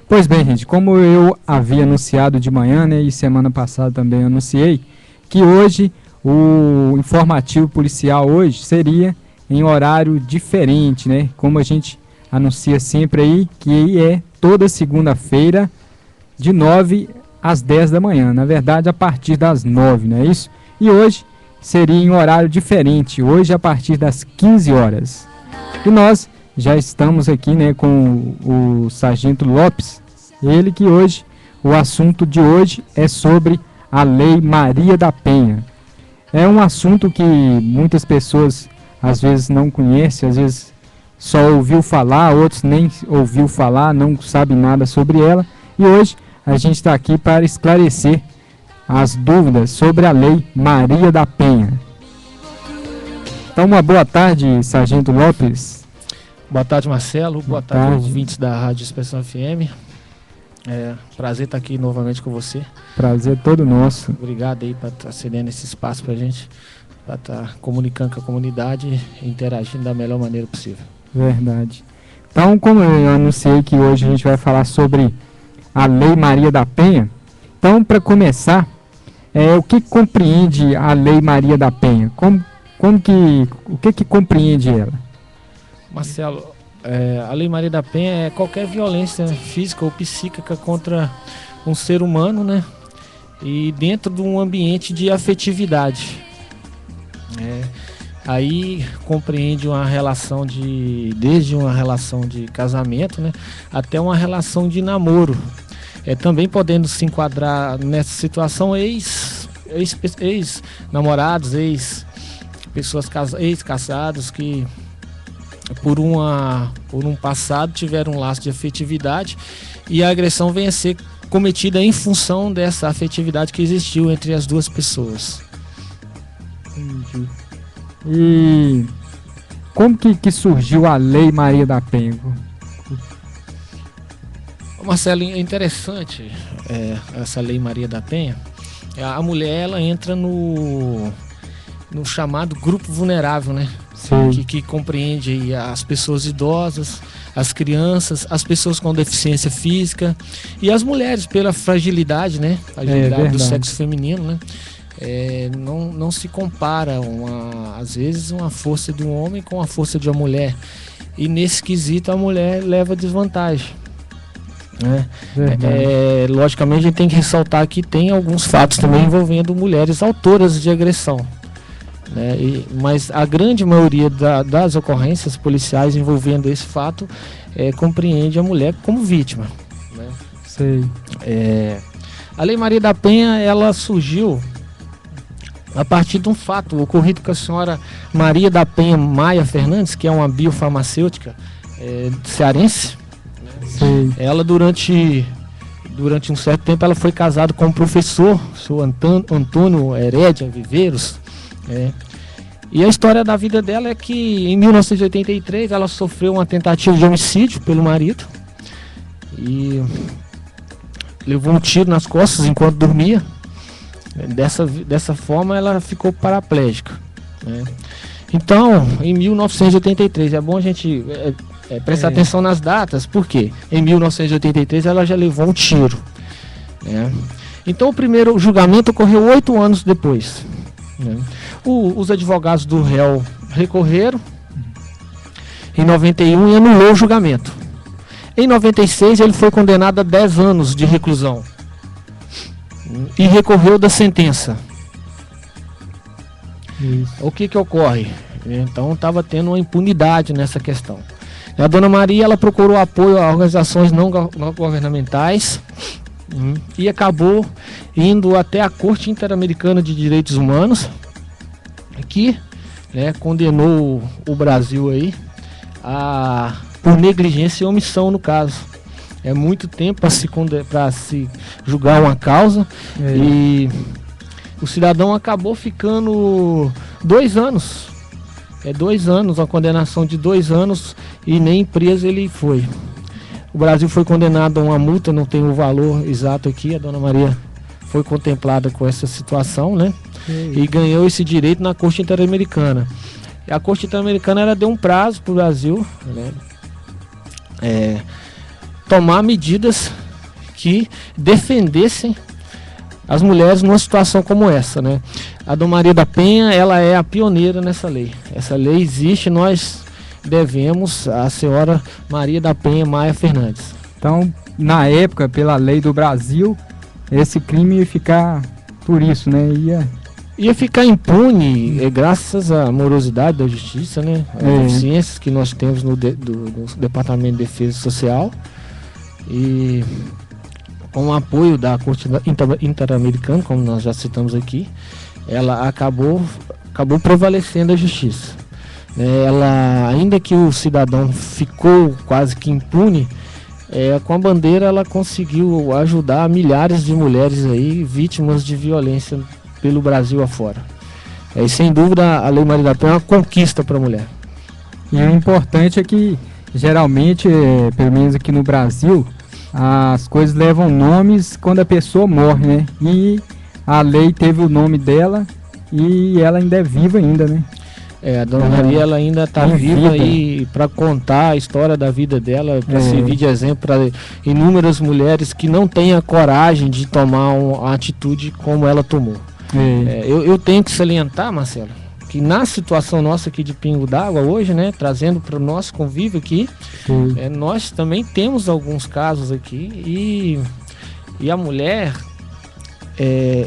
Pois bem, gente, como eu havia anunciado de manhã, né, e semana passada também anunciei, que hoje o informativo policial hoje seria em horário diferente, né? Como a gente anuncia sempre aí, que é toda segunda-feira de 9 às 10 da manhã. Na verdade, a partir das 9, não é isso? E hoje seria em horário diferente, hoje a partir das 15 horas. E nós já estamos aqui, né, com o Sargento Lopes, ele que hoje, o assunto de hoje é sobre a Lei Maria da Penha. É um assunto que muitas pessoas às vezes não conhecem, às vezes só ouviu falar, outros nem ouviu falar, não sabe nada sobre ela. E hoje a gente está aqui para esclarecer as dúvidas sobre a Lei Maria da Penha. Então, uma boa tarde, Sargento Lopes. Boa tarde, Marcelo. Boa tarde, ouvintes da Rádio Expressão FM. Prazer estar aqui novamente com você. Prazer todo nosso. Obrigado aí por estar cedendo esse espaço para a gente, para estar comunicando com a comunidade e interagindo da melhor maneira possível. Verdade. Então, como eu anunciei que hoje a gente vai falar sobre a Lei Maria da Penha, então, para começar, o que compreende a Lei Maria da Penha? O que compreende ela? Marcelo, a Lei Maria da Penha é qualquer violência física ou psíquica contra um ser humano, né? E dentro de um ambiente de afetividade. Aí compreende uma relação desde uma relação de casamento, né, até uma relação de namoro. Também podendo se enquadrar nessa situação ex-namorados, ex-casados que por um passado tiveram um laço de afetividade e a agressão vem a ser cometida em função dessa afetividade que existiu entre as duas pessoas. Entendi. E como que surgiu a Lei Maria da Penha? Marcelo, é interessante essa Lei Maria da Penha. A mulher, ela entra no chamado grupo vulnerável, né? Que compreende aí as pessoas idosas, as crianças, as pessoas com deficiência física e as mulheres pela fragilidade, né? Fragilidade do sexo feminino, né? Não se compara às vezes uma força de um homem com a força de uma mulher, e nesse quesito a mulher leva desvantagem, né? Logicamente a gente tem que ressaltar que tem alguns fatos também envolvendo mulheres autoras de agressão, né? Mas a grande maioria das ocorrências policiais envolvendo esse fato compreende a mulher como vítima, né? A Lei Maria da Penha, ela surgiu a partir de um fato ocorrido com a senhora Maria da Penha Maia Fernandes, que é uma biofarmacêutica cearense. Ela durante um certo tempo ela foi casada com um professor, o senhor Antônio Herédia Viveiros. E a história da vida dela é que em 1983 ela sofreu uma tentativa de homicídio pelo marido e levou um tiro nas costas enquanto dormia. Dessa forma ela ficou paraplégica, né? Então, em 1983, é bom a gente prestar atenção nas datas, porque em 1983 ela já levou um tiro, né? Então o primeiro julgamento ocorreu 8 anos depois, né? Os advogados do réu recorreram em 91 e anulou o julgamento. Em 96 ele foi condenado a 10 anos de reclusão e recorreu da sentença. O que ocorre? Então estava tendo uma impunidade nessa questão. A dona Maria, ela procurou apoio a organizações não governamentais e acabou indo até a Corte Interamericana de Direitos Humanos, que condenou o Brasil aí por negligência e omissão no caso. É muito tempo para se julgar uma causa e o cidadão acabou ficando 2 anos. 2 anos, uma condenação de 2 anos e nem preso ele foi. O Brasil foi condenado a uma multa, não tem o valor exato aqui, a dona Maria foi contemplada com essa situação, né? E ganhou esse direito na Corte Interamericana. E a Corte Interamericana ela deu um prazo para o Brasil, né? tomar medidas que defendessem as mulheres numa situação como essa, né? A Dona Maria da Penha, ela é a pioneira nessa lei. Essa lei existe, nós devemos à senhora Maria da Penha Maia Fernandes. Então, na época, pela lei do Brasil, esse crime ia ficar por isso, né? Ia ficar impune, graças à morosidade da justiça, né? As deficiências que nós temos no Departamento de Defesa Social. E com o apoio da Corte Interamericana, como nós já citamos aqui, ela acabou prevalecendo a justiça. Ela, ainda que o cidadão ficou quase que impune, com a bandeira ela conseguiu ajudar milhares de mulheres aí, vítimas de violência pelo Brasil afora. E sem dúvida a Lei Maria da Penha é uma conquista para a mulher. E o importante é que, geralmente, pelo menos aqui no Brasil, as coisas levam nomes quando a pessoa morre, né? E a lei teve o nome dela e ela ainda é viva ainda, né? A Dona Maria, ela ainda está viva aí para contar a história da vida dela, para servir de exemplo para inúmeras mulheres que não têm a coragem de tomar uma atitude como ela tomou. Eu tenho que salientar, Marcelo, que na situação nossa aqui de Pingo d'Água hoje, né, trazendo para o nosso convívio aqui, nós também temos alguns casos aqui e a mulher,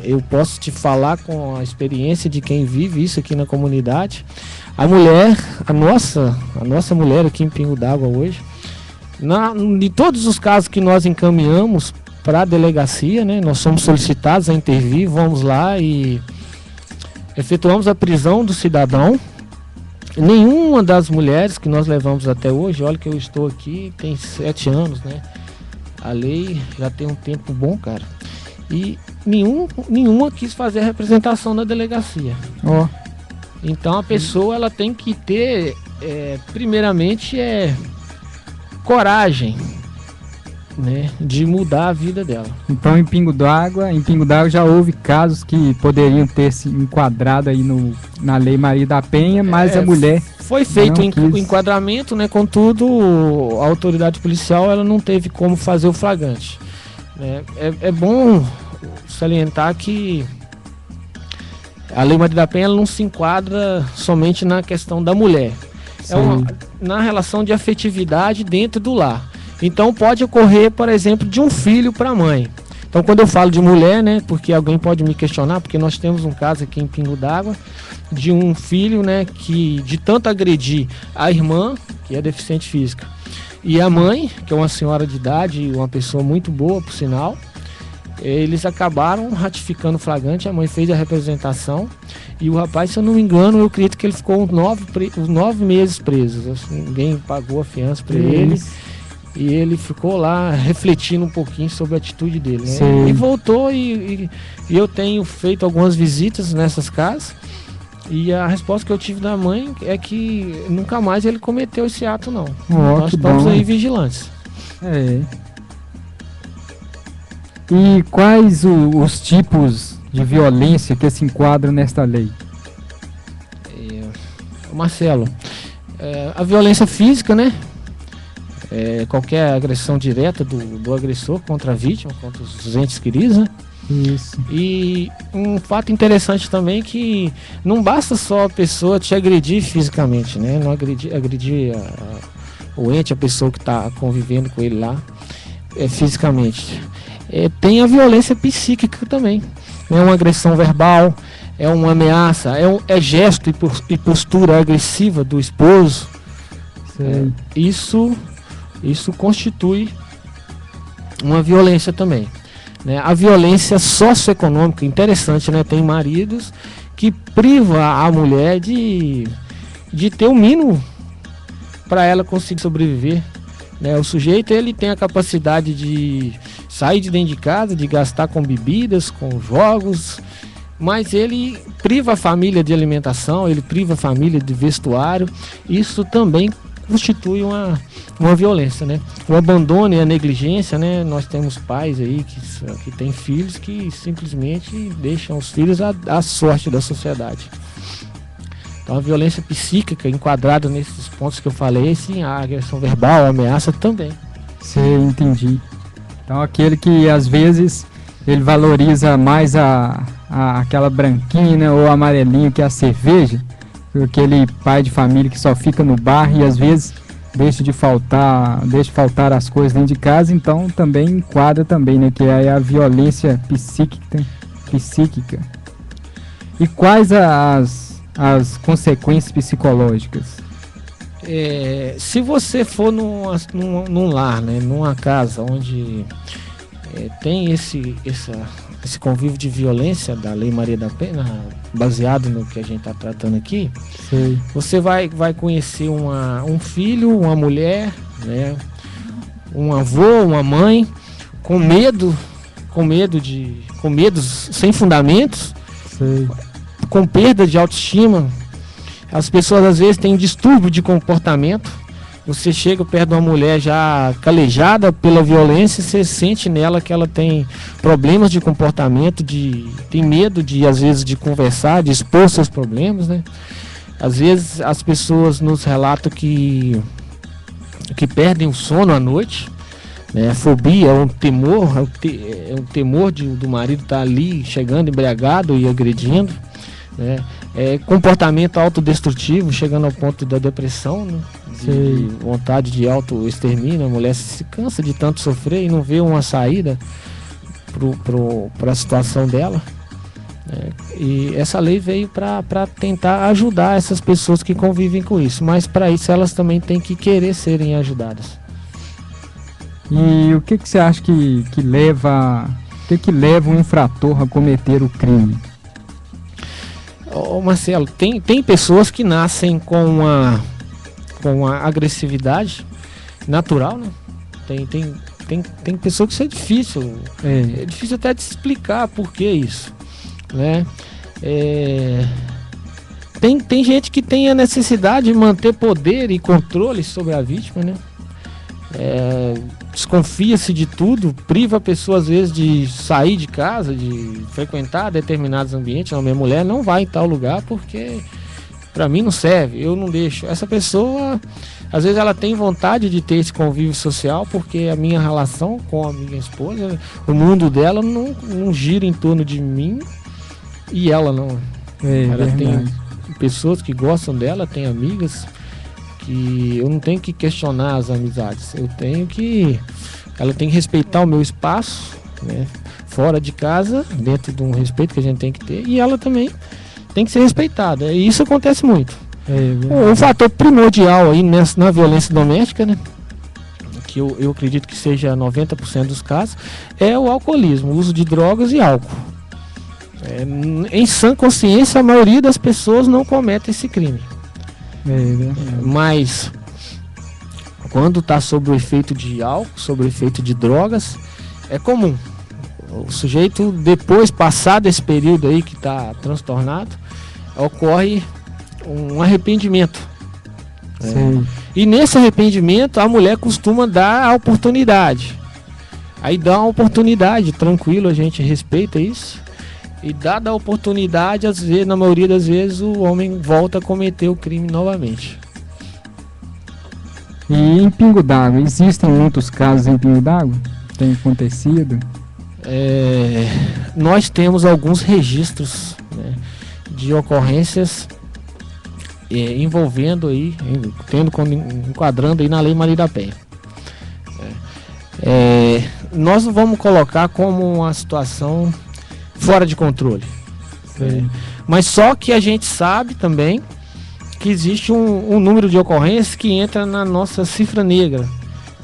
eu posso te falar com a experiência de quem vive isso aqui na comunidade. A mulher, a nossa mulher aqui em Pingo d'Água hoje, de todos os casos que nós encaminhamos para a delegacia, né, nós somos solicitados a intervir, vamos lá e efetuamos a prisão do cidadão. Nenhuma das mulheres que nós levamos até hoje, olha que eu estou aqui, tem 7 anos, né? A lei já tem um tempo bom, cara. E nenhuma quis fazer a representação na delegacia. Então a pessoa, ela tem que ter, primeiramente, coragem, né, de mudar a vida dela. Então em Pingo d'Água já houve casos que poderiam ter se enquadrado aí na Lei Maria da Penha, mas a mulher foi feito o enquadramento, né? Contudo, a autoridade policial, ela não teve como fazer o flagrante, né? É bom salientar que a Lei Maria da Penha, ela não se enquadra somente na questão da mulher, na relação de afetividade dentro do lar. Então pode ocorrer, por exemplo, de um filho para a mãe. Então quando eu falo de mulher, né, porque alguém pode me questionar, porque nós temos um caso aqui em Pingo d'Água de um filho, né, que de tanto agredir a irmã, que é deficiente física, e a mãe, que é uma senhora de idade, uma pessoa muito boa, por sinal, eles acabaram ratificando o flagrante. A mãe fez a representação e o rapaz, se eu não me engano, eu acredito que ele ficou 9 meses preso. Ninguém pagou a fiança para ele. E ele ficou lá refletindo um pouquinho sobre a atitude dele, né? E voltou e eu tenho feito algumas visitas nessas casas. E a resposta que eu tive da mãe é que nunca mais ele cometeu esse ato, não. Nós estamos aí vigilantes. E quais os tipos de violência que se enquadram nesta lei? Marcelo, a violência física, né? Qualquer agressão direta do agressor contra a vítima, contra os entes queridos, né? Isso. E um fato interessante também, que não basta só a pessoa te agredir fisicamente, né? Não agredir o ente, a pessoa que está convivendo com ele lá, fisicamente. Tem a violência psíquica também. É uma agressão verbal, é uma ameaça, é gesto e postura agressiva do esposo. Isso constitui uma violência também, né? A violência socioeconômica, interessante, né? Tem maridos que privam a mulher de ter o mínimo para ela conseguir sobreviver, né? O sujeito, ele tem a capacidade de sair de dentro de casa, de gastar com bebidas, com jogos, mas ele priva a família de alimentação, ele priva a família de vestuário. Isso também constitui uma violência, né? O abandono e a negligência, né? Nós temos pais aí que têm filhos que simplesmente deixam os filhos à sorte da sociedade. Então a violência psíquica enquadrada nesses pontos que eu falei, sim, a agressão verbal, a ameaça também. Você entendi. Então aquele que às vezes ele valoriza mais aquela branquinha ou amarelinho que é a cerveja, aquele pai de família que só fica no bar e às vezes deixa faltar as coisas dentro de casa, então também enquadra também, né, que é a violência psíquica. E quais as consequências psicológicas? Se você for num lar, né, numa casa onde tem esse convívio de violência da Lei Maria da Penha, baseado no que a gente está tratando aqui, Sei. você vai conhecer um filho, uma mulher, né, um avô, uma mãe, com medos sem fundamentos, Sei. com perda de autoestima. As pessoas às vezes têm distúrbio de comportamento. Você chega perto de uma mulher já calejada pela violência, você sente nela que ela tem problemas de comportamento, tem medo às vezes de conversar, de expor seus problemas, né? Às vezes as pessoas nos relatam que perdem o sono à noite, né? Fobia é um temor do marido estar ali chegando embriagado e agredindo, né? Comportamento autodestrutivo, chegando ao ponto da depressão, né? De vontade de autoextermínio. A mulher se cansa de tanto sofrer e não vê uma saída para a situação dela, né? E essa lei veio para tentar ajudar essas pessoas que convivem com isso, mas para isso elas também têm que querer serem ajudadas. E o que você acha que leva um infrator a cometer o crime? Marcelo, tem pessoas que nascem com a agressividade natural, né? Tem pessoas que isso é difícil. É difícil até de explicar por que isso, né? Tem gente que tem a necessidade de manter poder e controle sobre a vítima, né? Desconfia-se de tudo, priva a pessoa às vezes de sair de casa, de frequentar determinados ambientes. Não, minha mulher não vai em tal lugar porque para mim não serve, eu não deixo. Essa pessoa, às vezes ela tem vontade de ter esse convívio social porque a minha relação com a minha esposa, o mundo dela não gira em torno de mim e ela não. Ela tem pessoas que gostam dela, tem amigas que eu não tenho que questionar as amizades, ela tem que respeitar o meu espaço, né, fora de casa, dentro de um respeito que a gente tem que ter, e ela também tem que ser respeitada, e isso acontece muito. Um fator primordial aí na violência doméstica, né, que eu acredito que seja 90% dos casos, é o alcoolismo, o uso de drogas e álcool. Em sã consciência, a maioria das pessoas não comete esse crime. Mas quando está sob o efeito de álcool, sob o efeito de drogas, é comum. O sujeito, depois, passado esse período aí que está transtornado, ocorre um arrependimento. E nesse arrependimento a mulher costuma dar a oportunidade. Aí dá uma oportunidade, tranquilo, a gente respeita isso. E dada a oportunidade, às vezes, na maioria das vezes, o homem volta a cometer o crime novamente. E em Pingo d'Água, existem muitos casos em Pingo d'Água? Tem acontecido? Nós temos alguns registros, né, de ocorrências envolvendo aí, enquadrando aí na Lei Maria da Penha. Nós não vamos colocar como uma situação fora de controle. Mas só que a gente sabe também que existe um número de ocorrências que entra na nossa cifra negra.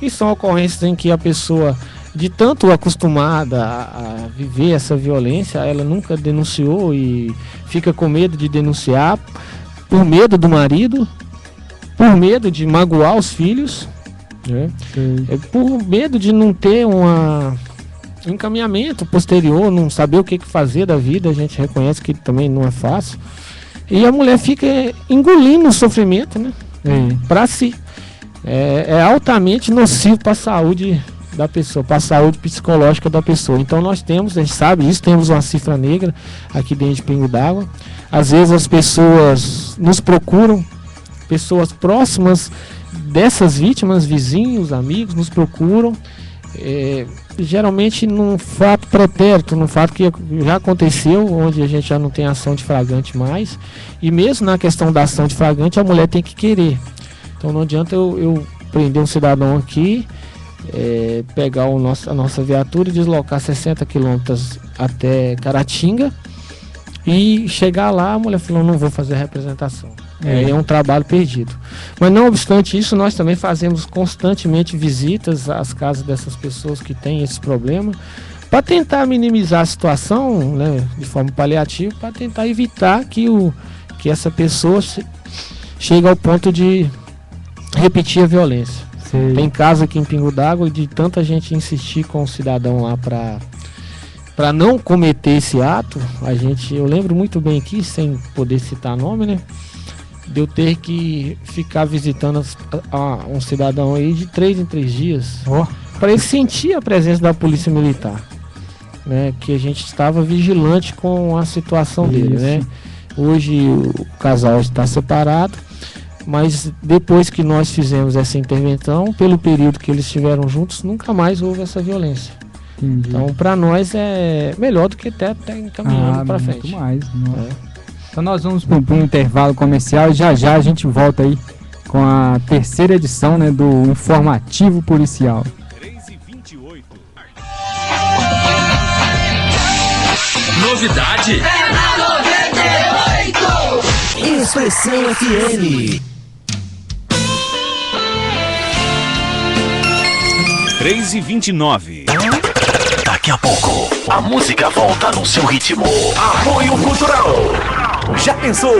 E são ocorrências em que a pessoa, de tanto acostumada a viver essa violência, ela nunca denunciou e fica com medo de denunciar, por medo do marido, por medo de magoar os filhos, né? Por medo de não ter um encaminhamento posterior, não saber o que fazer da vida. A gente reconhece que também não é fácil. E a mulher fica engolindo o sofrimento, né? Para si. É altamente nocivo para a saúde da pessoa, para a saúde psicológica da pessoa. Então nós temos, a gente sabe isso, temos uma cifra negra aqui dentro de Pingo d'Água. Às vezes as pessoas nos procuram, pessoas próximas dessas vítimas, vizinhos, amigos, nos procuram, geralmente num fato pretérito, num fato que já aconteceu, onde a gente já não tem ação de flagrante mais, e mesmo na questão da ação de flagrante, a mulher tem que querer. Então não adianta eu prender um cidadão aqui, pegar a nossa viatura e deslocar 60 quilômetros até Caratinga, e chegar lá, a mulher falou, não vou fazer a representação. É um trabalho perdido. Mas não obstante isso, nós também fazemos constantemente visitas às casas dessas pessoas que têm esse problema, para tentar minimizar a situação, né, de forma paliativa, para tentar evitar que essa pessoa chegue ao ponto de repetir a violência. Sei. Tem caso aqui em Pingo d'Água de tanta gente insistir com o cidadão lá para não cometer esse ato. Eu lembro muito bem aqui, sem poder citar nome, né, de eu ter que ficar visitando um cidadão aí de 3 em 3 dias, para ele sentir a presença da polícia militar, né, que a gente estava vigilante com a situação dele, né. Hoje o casal está separado, mas depois que nós fizemos essa intervenção, pelo período que eles estiveram juntos, nunca mais houve essa violência. Entendi. Então, para nós é melhor do que até encaminhando para frente. Muito mais. Então nós vamos para um intervalo comercial e já a gente volta aí com a terceira edição, né, do Informativo Policial. 3h28. Novidade é na 98. Expressão FM. 3h29. Daqui a pouco, a música volta no seu ritmo. Apoio Cultural. Já pensou?